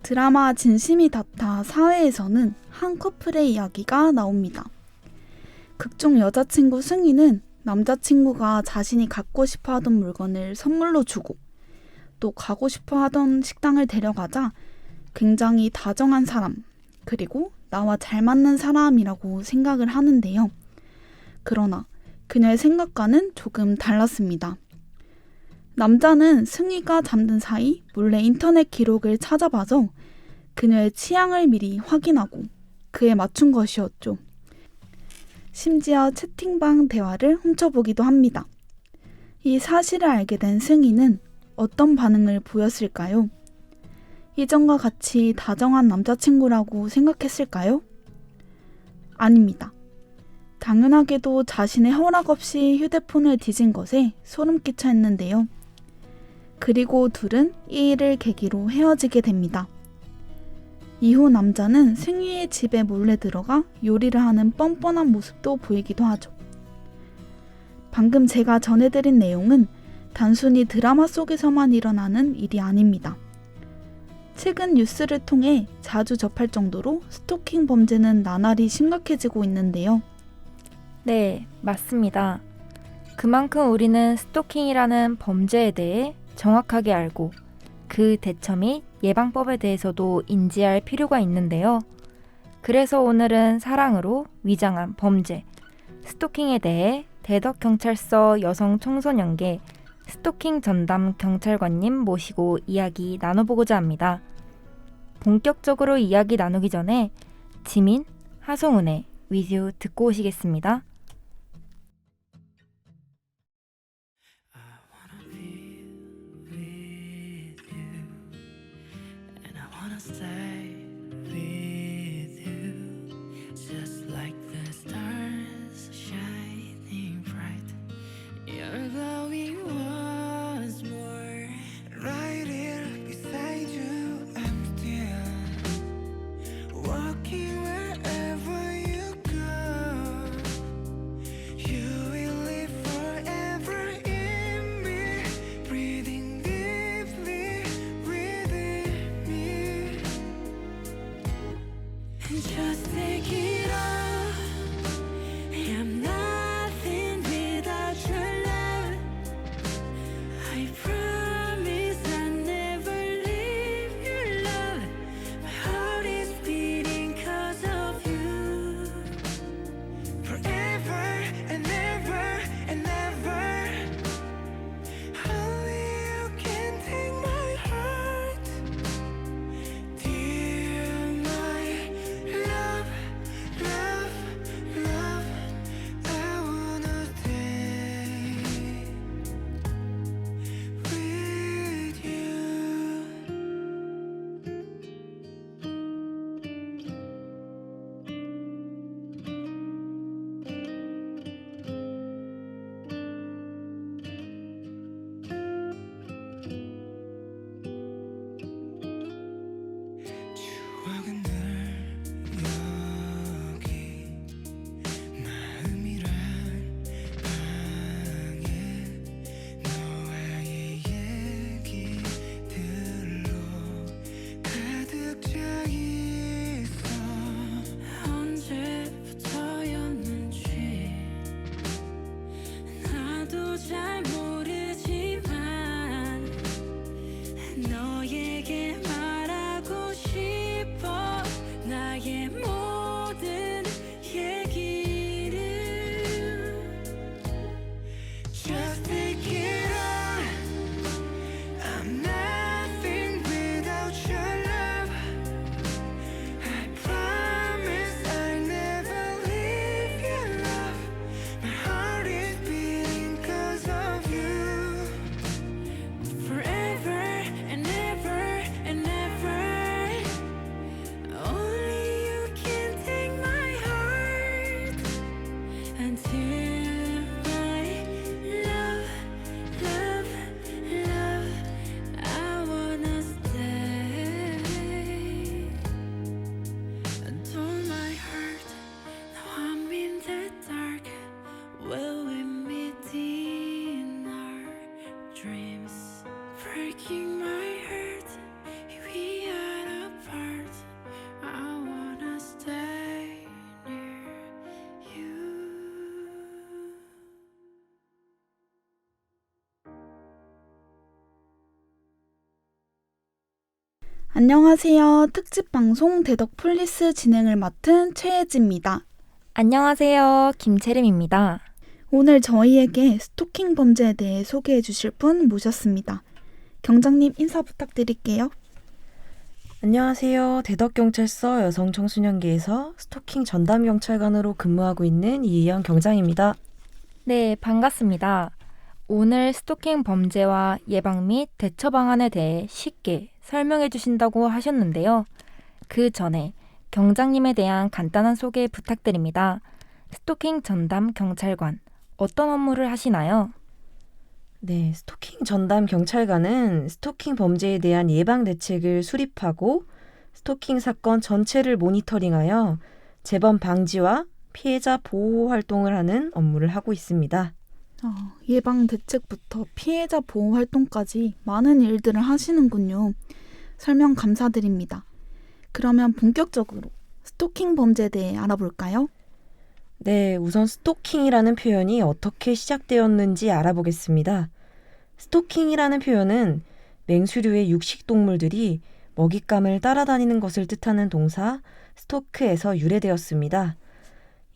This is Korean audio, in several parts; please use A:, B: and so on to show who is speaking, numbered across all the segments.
A: 드라마 진심이 닿다 4회에서는 한 커플의 이야기가 나옵니다. 극중 여자친구 승희는 남자친구가 자신이 갖고 싶어 하던 물건을 선물로 주고 또 가고 싶어 하던 식당을 데려가자 굉장히 다정한 사람, 그리고 나와 잘 맞는 사람이라고 생각을 하는데요. 그러나 그녀의 생각과는 조금 달랐습니다. 남자는 승희가 잠든 사이 몰래 인터넷 기록을 찾아봐서 그녀의 취향을 미리 확인하고 그에 맞춘 것이었죠. 심지어 채팅방 대화를 훔쳐보기도 합니다. 이 사실을 알게 된 승희는 어떤 반응을 보였을까요? 이전과 같이 다정한 남자친구라고 생각했을까요? 아닙니다. 당연하게도 자신의 허락 없이 휴대폰을 뒤진 것에 소름 끼쳐 했는데요. 그리고 둘은 이 일을 계기로 헤어지게 됩니다. 이후 남자는 승희의 집에 몰래 들어가 요리를 하는 뻔뻔한 모습도 보이기도 하죠. 방금 제가 전해드린 내용은 단순히 드라마 속에서만 일어나는 일이 아닙니다. 최근 뉴스를 통해 자주 접할 정도로 스토킹 범죄는 나날이 심각해지고 있는데요.
B: 네, 맞습니다. 그만큼 우리는 스토킹이라는 범죄에 대해 정확하게 알고 그 대처 및 예방법에 대해서도 인지할 필요가 있는데요. 그래서 오늘은 사랑으로 위장한 범죄, 스토킹에 대해 대덕경찰서 여성청소년계 스토킹 전담 경찰관님 모시고 이야기 나눠보고자 합니다. 본격적으로 이야기 나누기 전에 지민, 하성운의 With You 듣고 오시겠습니다.
C: Stay with you, just like the stars shining bright. You're glowing once more. Right here beside you, I'm still walking wherever you go.
A: 안녕하세요. 특집 방송 대덕 폴리스 진행을 맡은 최혜지입니다.
B: 안녕하세요. 김채림입니다.
A: 오늘 저희에게 스토킹 범죄에 대해 소개해 주실 분 모셨습니다. 경장님 인사 부탁드릴게요.
D: 안녕하세요. 대덕경찰서 여성청소년계에서 스토킹 전담경찰관으로 근무하고 있는 이희영 경장입니다.
B: 네, 반갑습니다. 오늘 스토킹 범죄와 예방 및 대처 방안에 대해 쉽게 설명해 주신다고 하셨는데요. 그 전에 경장님에 대한 간단한 소개 부탁드립니다. 스토킹 전담 경찰관, 어떤 업무를 하시나요?
D: 네, 스토킹 전담경찰관은 스토킹 범죄에 대한 예방 대책을 수립하고 스토킹 사건 전체를 모니터링하여 재범 방지와 피해자 보호 활동을 하는 업무를 하고 있습니다.
A: 예방 대책부터 피해자 보호 활동까지 많은 일들을 하시는군요. 설명 감사드립니다. 그러면 본격적으로 스토킹 범죄에 대해 알아볼까요?
D: 네, 우선 스토킹이라는 표현이 어떻게 시작되었는지 알아보겠습니다. 스토킹이라는 표현은 맹수류의 육식동물들이 먹잇감을 따라다니는 것을 뜻하는 동사 스토크에서 유래되었습니다.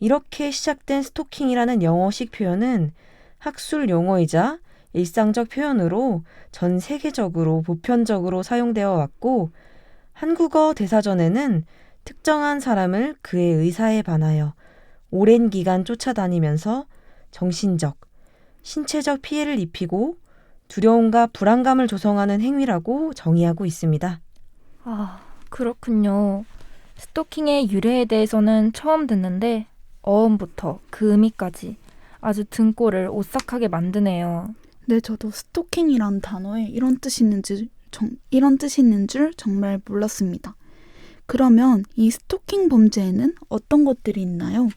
D: 이렇게 시작된 스토킹이라는 영어식 표현은 학술 용어이자 일상적 표현으로 전 세계적으로 보편적으로 사용되어 왔고, 한국어 대사전에는 특정한 사람을 그의 의사에 반하여 오랜 기간 쫓아다니면서 정신적, 신체적 피해를 입히고 두려움과 불안감을 조성하는 행위라고 정의하고 있습니다.
B: 그렇군요. 스토킹의 유래에 대해서는 처음 듣는데 어음부터 그 의미까지 아주 등골을 오싹하게 만드네요.
A: 네, 저도 스토킹이란 단어에 이런 뜻이 있는 줄 정말 몰랐습니다. 그러면 이 스토킹 범죄에는 어떤 것들이 있나요?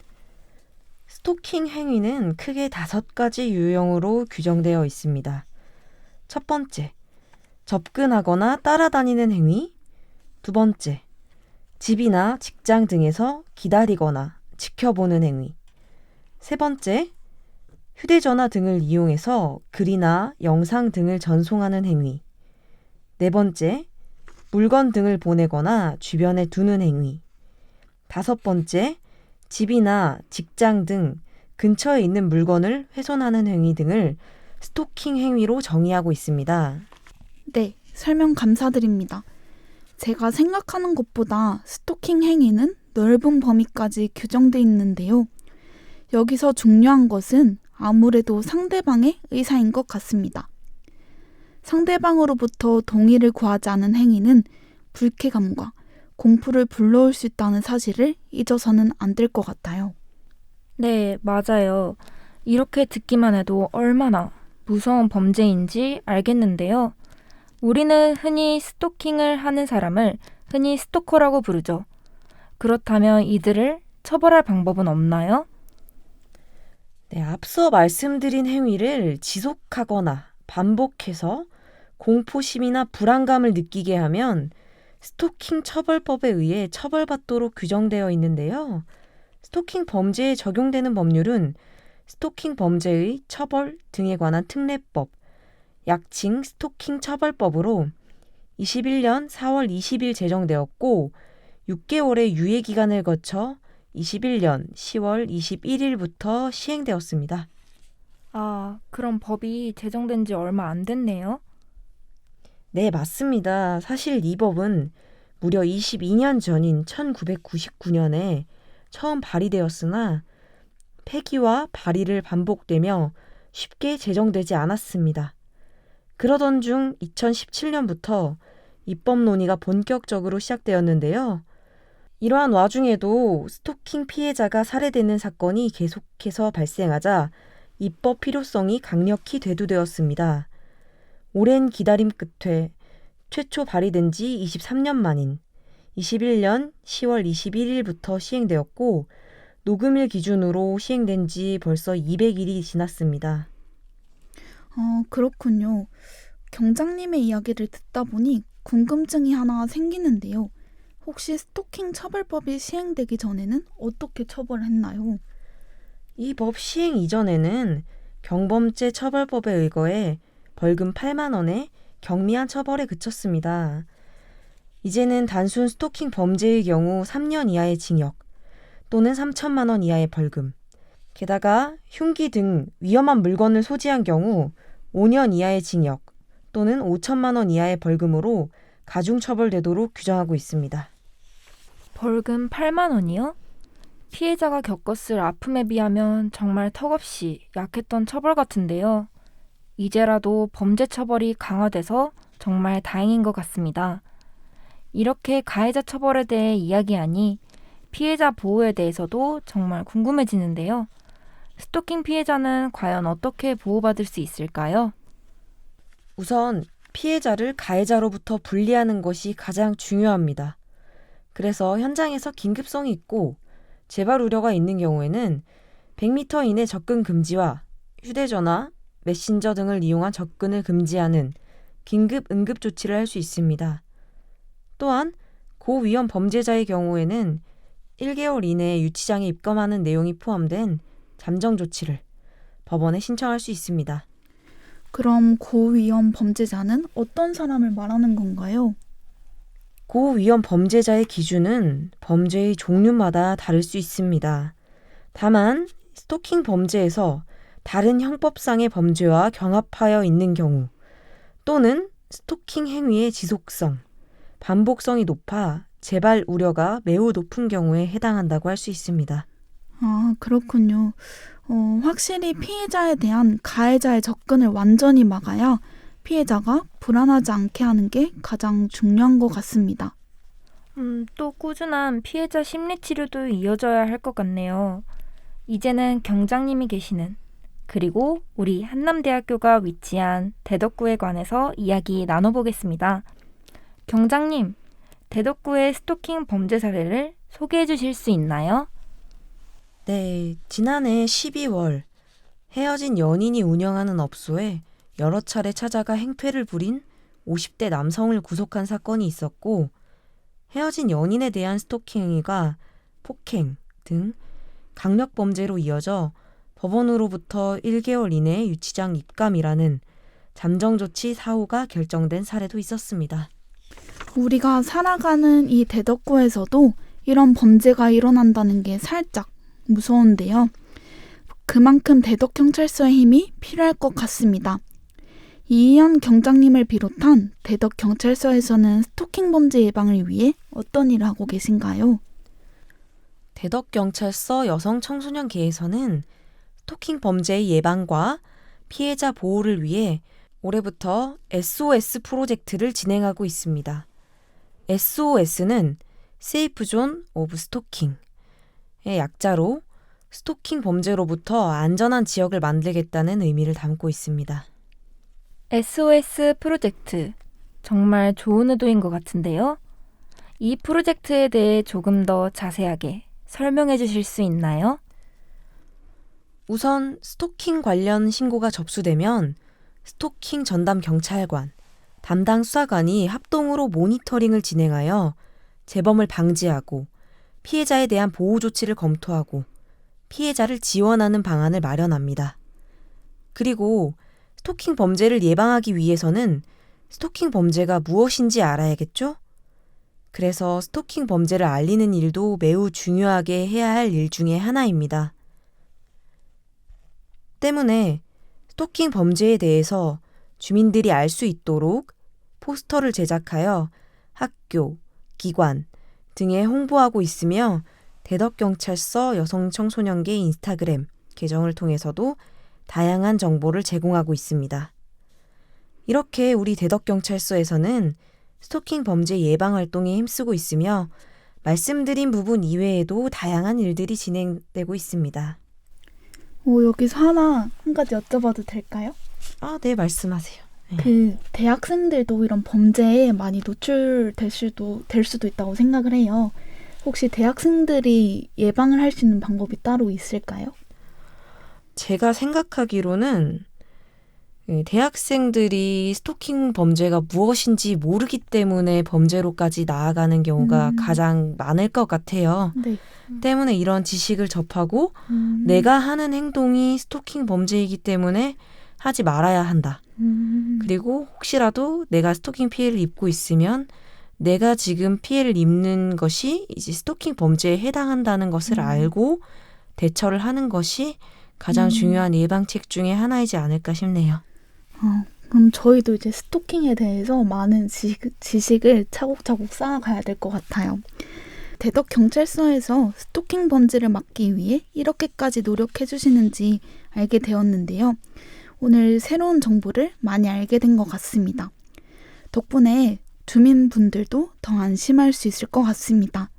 D: 스토킹 행위는 크게 5가지 유형으로 규정되어 있습니다. 첫 번째, 접근하거나 따라다니는 행위. 두 번째, 집이나 직장 등에서 기다리거나 지켜보는 행위. 세 번째, 휴대전화 등을 이용해서 글이나 영상 등을 전송하는 행위. 네 번째, 물건 등을 보내거나 주변에 두는 행위. 5번째, 집이나 직장 등 근처에 있는 물건을 훼손하는 행위 등을 스토킹 행위로 정의하고 있습니다.
A: 네, 설명 감사드립니다. 제가 생각하는 것보다 스토킹 행위는 넓은 범위까지 규정돼 있는데요. 여기서 중요한 것은 아무래도 상대방의 의사인 것 같습니다. 상대방으로부터 동의를 구하지 않은 행위는 불쾌감과 공포를 불러올 수 있다는 사실을 잊어서는 안 될 것 같아요.
B: 네, 맞아요. 이렇게 듣기만 해도 얼마나 무서운 범죄인지 알겠는데요. 우리는 흔히 스토킹을 하는 사람을 흔히 스토커라고 부르죠. 그렇다면 이들을 처벌할 방법은 없나요?
D: 네, 앞서 말씀드린 행위를 지속하거나 반복해서 공포심이나 불안감을 느끼게 하면 스토킹 처벌법에 의해 처벌받도록 규정되어 있는데요. 스토킹 범죄에 적용되는 법률은 스토킹 범죄의 처벌 등에 관한 특례법, 약칭 스토킹 처벌법으로 21년 4월 20일 제정되었고 6개월의 유예 기간을 거쳐 21년 10월 21일부터 시행되었습니다.
B: 그럼 법이 제정된 지 얼마 안 됐네요.
D: 네, 맞습니다. 사실 이 법은 무려 22년 전인 1999년에 처음 발의되었으나 폐기와 발의를 반복되며 쉽게 제정되지 않았습니다. 그러던 중 2017년부터 입법 논의가 본격적으로 시작되었는데요. 이러한 와중에도 스토킹 피해자가 살해되는 사건이 계속해서 발생하자 입법 필요성이 강력히 대두되었습니다. 오랜 기다림 끝에 최초 발의된 지 23년 만인 21년 10월 21일부터 시행되었고 녹음일 기준으로 시행된 지 벌써 200일이 지났습니다.
A: 그렇군요. 경장님의 이야기를 듣다 보니 궁금증이 하나 생기는데요. 혹시 스토킹 처벌법이 시행되기 전에는 어떻게 처벌을 했나요?
D: 이 법 시행 이전에는 경범죄 처벌법에 의거해 벌금 8만 원에 경미한 처벌에 그쳤습니다. 이제는 단순 스토킹 범죄의 경우 3년 이하의 징역 또는 3천만 원 이하의 벌금, 게다가 흉기 등 위험한 물건을 소지한 경우 5년 이하의 징역 또는 5천만 원 이하의 벌금으로 가중처벌되도록 규정하고 있습니다.
B: 벌금 8만 원이요? 피해자가 겪었을 아픔에 비하면 정말 턱없이 약했던 처벌 같은데요. 이제라도 범죄 처벌이 강화돼서 정말 다행인 것 같습니다. 이렇게 가해자 처벌에 대해 이야기하니 피해자 보호에 대해서도 정말 궁금해지는데요. 스토킹 피해자는 과연 어떻게 보호받을 수 있을까요?
D: 우선 피해자를 가해자로부터 분리하는 것이 가장 중요합니다. 그래서 현장에서 긴급성이 있고 재발 우려가 있는 경우에는 100m 이내 접근 금지와 휴대전화, 메신저 등을 이용한 접근을 금지하는 긴급 응급 조치를 할 수 있습니다. 또한 고위험 범죄자의 경우에는 1개월 이내에 유치장에 입감하는 내용이 포함된 잠정 조치를 법원에 신청할 수 있습니다.
A: 그럼 고위험 범죄자는 어떤 사람을 말하는 건가요?
D: 고위험 범죄자의 기준은 범죄의 종류마다 다를 수 있습니다. 다만 스토킹 범죄에서 다른 형법상의 범죄와 경합하여 있는 경우 또는 스토킹 행위의 지속성, 반복성이 높아 재발 우려가 매우 높은 경우에 해당한다고 할 수 있습니다.
A: 아, 그렇군요. 확실히 피해자에 대한 가해자의 접근을 완전히 막아야 피해자가 불안하지 않게 하는 게 가장 중요한 것 같습니다.
B: 또 꾸준한 피해자 심리치료도 이어져야 할 것 같네요. 이제는 경장님이 계시는 그리고 우리 한남대학교가 위치한 대덕구에 관해서 이야기 나눠보겠습니다. 경장님, 대덕구의 스토킹 범죄 사례를 소개해 주실 수 있나요?
D: 네, 지난해 12월 헤어진 연인이 운영하는 업소에 여러 차례 찾아가 행패를 부린 50대 남성을 구속한 사건이 있었고 헤어진 연인에 대한 스토킹 행위가 폭행 등 강력범죄로 이어져 법원으로부터 1개월 이내 유치장 입감이라는 잠정조치 사후가 결정된 사례도 있었습니다.
A: 우리가 살아가는 이 대덕구에서도 이런 범죄가 일어난다는 게 살짝 무서운데요. 그만큼 대덕경찰서의 힘이 필요할 것 같습니다. 이희연 경장님을 비롯한 대덕경찰서에서는 스토킹 범죄 예방을 위해 어떤 일을 하고 계신가요?
D: 대덕경찰서 여성청소년계에서는 스토킹 범죄의 예방과 피해자 보호를 위해 올해부터 SOS 프로젝트를 진행하고 있습니다. SOS는 Safe Zone of Stalking의 약자로 스토킹 범죄로부터 안전한 지역을 만들겠다는 의미를 담고 있습니다.
B: SOS 프로젝트, 정말 좋은 의도인 것 같은데요. 이 프로젝트에 대해 조금 더 자세하게 설명해 주실 수 있나요?
D: 우선 스토킹 관련 신고가 접수되면 스토킹 전담 경찰관, 담당 수사관이 합동으로 모니터링을 진행하여 재범을 방지하고 피해자에 대한 보호 조치를 검토하고 피해자를 지원하는 방안을 마련합니다. 그리고 스토킹 범죄를 예방하기 위해서는 스토킹 범죄가 무엇인지 알아야겠죠? 그래서 스토킹 범죄를 알리는 일도 매우 중요하게 해야 할 일 중에 하나입니다. 때문에 스토킹 범죄에 대해서 주민들이 알 수 있도록 포스터를 제작하여 학교, 기관 등에 홍보하고 있으며 대덕경찰서 여성청소년계 인스타그램 계정을 통해서도 다양한 정보를 제공하고 있습니다. 이렇게 우리 대덕경찰서에서는 스토킹 범죄 예방 활동에 힘쓰고 있으며 말씀드린 부분 이외에도 다양한 일들이 진행되고 있습니다.
A: 여기서 한 가지 여쭤봐도 될까요?
D: 네, 말씀하세요.
A: 대학생들도 이런 범죄에 많이 노출될 수도 있다고 생각을 해요. 혹시 대학생들이 예방을 할 수 있는 방법이 따로 있을까요?
D: 제가 생각하기로는 대학생들이 스토킹 범죄가 무엇인지 모르기 때문에 범죄로까지 나아가는 경우가 가장 많을 것 같아요.
A: 네.
D: 때문에 이런 지식을 접하고 내가 하는 행동이 스토킹 범죄이기 때문에 하지 말아야 한다. 그리고 혹시라도 내가 스토킹 피해를 입고 있으면 내가 지금 피해를 입는 것이 이제 스토킹 범죄에 해당한다는 것을 알고 대처를 하는 것이 가장 중요한 예방책 중에 하나이지 않을까 싶네요.
A: 그럼 저희도 이제 스토킹에 대해서 많은 지식을 차곡차곡 쌓아가야 될 것 같아요. 대덕경찰서에서 스토킹 범죄를 막기 위해 이렇게까지 노력해 주시는지 알게 되었는데요. 오늘 새로운 정보를 많이 알게 된 것 같습니다. 덕분에 주민분들도 더 안심할 수 있을 것 같습니다.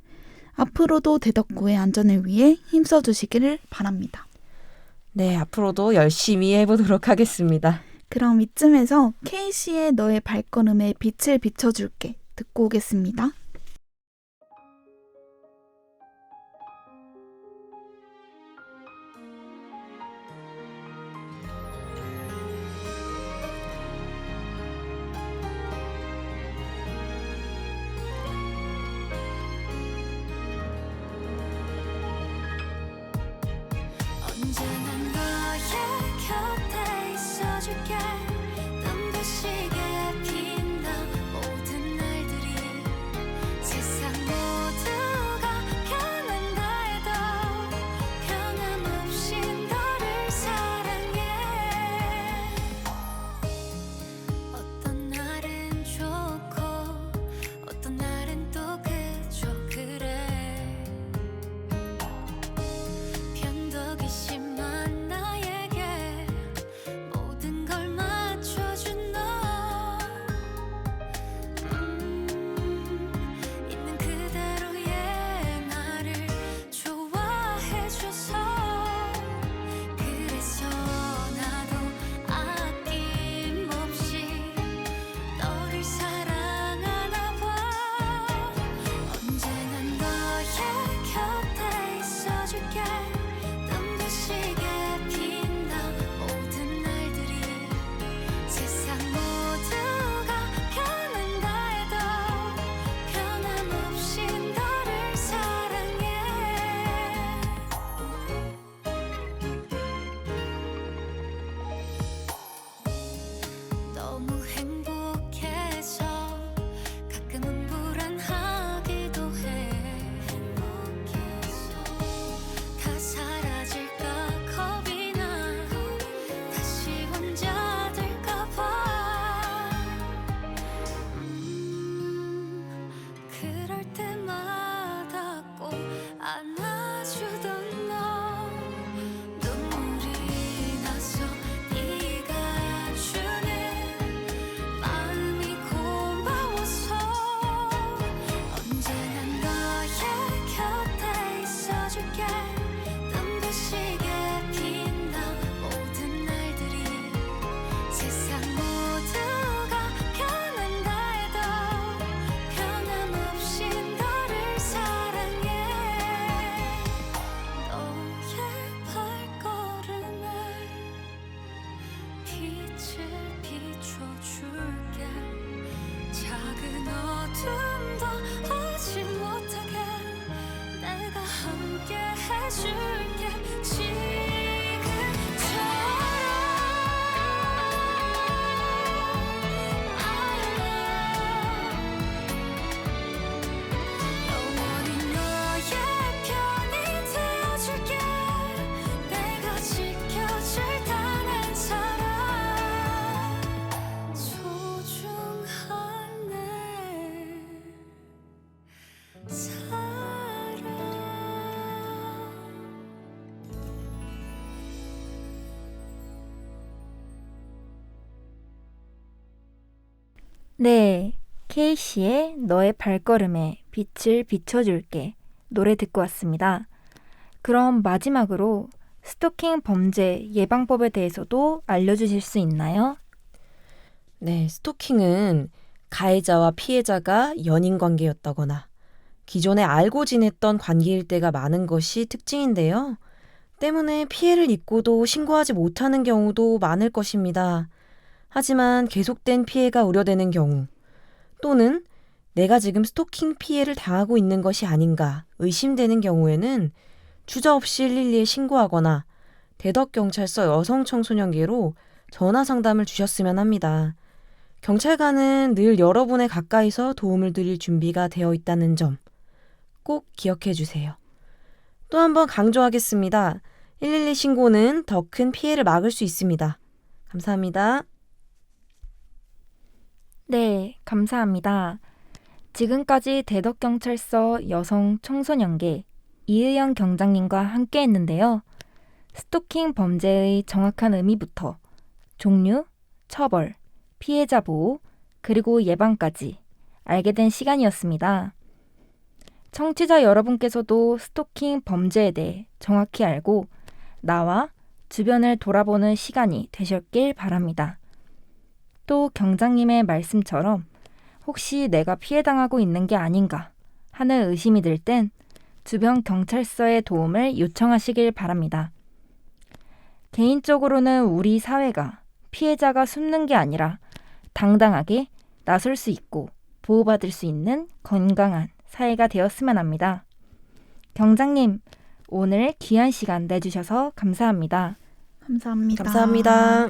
A: 앞으로도 대덕구의 안전을 위해 힘써 주시기를 바랍니다.
D: 네, 앞으로도 열심히 해보도록 하겠습니다.
A: 그럼 이쯤에서 K씨의 너의 발걸음에 빛을 비춰줄게 듣고 오겠습니다.
C: 언제나 너의 곁에 있어줄게. 눈부시게 빛나 모든 날들이 세상 모두가 변한다 해도 변함없이 너를 사랑해. 어떤 날은 좋고 어떤 날은 또 그저 그래. 변덕이 심한 나에게 모든 걸 맞춰준 너. 있는 그대로의 나를 좋아해줘서 그래서 나도 아낌없이 너를 사랑하나 봐. 언제나 너의 곁에 있어줄게. 눈부시게 빛나 모든 날들이 세상 모두가 변한다 해도 변함없이 너를 사랑해. 너무 행복해서 가끔은 불안하기도 해. 다 사라질까 겁이 나. 다시 혼자 될까봐. 그럴 때마다 꼭 안아주던 너. 눈물이 나서 네가 주는 마음이 고마워서 언제나 너의 곁에 있어줄게. 눈부시게 빛나 모든 날들이 세상 모두가 변한다 해도 변함없이 너를 사랑해. 너의 발걸음에 빛을 비춰줄게. 작은 어둠도 오지 못하게 내가 함께 해줄게. 영원히 너의 편이 되어줄게. 내가 지켜줄 단 한 사람. 소중한 내 사랑.
B: 네, K씨의 너의 발걸음에 빛을 비춰줄게 노래 듣고 왔습니다. 그럼 마지막으로 스토킹 범죄 예방법에 대해서도 알려주실 수 있나요?
D: 네, 스토킹은 가해자와 피해자가 연인 관계였다거나 기존에 알고 지냈던 관계일 때가 많은 것이 특징인데요. 때문에 피해를 입고도 신고하지 못하는 경우도 많을 것입니다. 하지만 계속된 피해가 우려되는 경우 또는 내가 지금 스토킹 피해를 당하고 있는 것이 아닌가 의심되는 경우에는 주저없이 112에 신고하거나 대덕경찰서 여성청소년계로 전화 상담을 주셨으면 합니다. 경찰관은 늘 여러분의 가까이서 도움을 드릴 준비가 되어 있다는 점 꼭 기억해 주세요. 또 한 번 강조하겠습니다. 112 신고는 더 큰 피해를 막을 수 있습니다. 감사합니다.
B: 네, 감사합니다. 지금까지 대덕경찰서 여성 청소년계 이의영 경장님과 함께 했는데요. 스토킹 범죄의 정확한 의미부터 종류, 처벌, 피해자 보호, 그리고 예방까지 알게 된 시간이었습니다. 청취자 여러분께서도 스토킹 범죄에 대해 정확히 알고 나와 주변을 돌아보는 시간이 되셨길 바랍니다. 또 경장님의 말씀처럼 혹시 내가 피해당하고 있는 게 아닌가 하는 의심이 들 땐 주변 경찰서의 도움을 요청하시길 바랍니다. 개인적으로는 우리 사회가 피해자가 숨는 게 아니라 당당하게 나설 수 있고 보호받을 수 있는 건강한 사회가 되었으면 합니다. 경장님, 오늘 귀한 시간 내주셔서 감사합니다.
A: 감사합니다.
D: 감사합니다.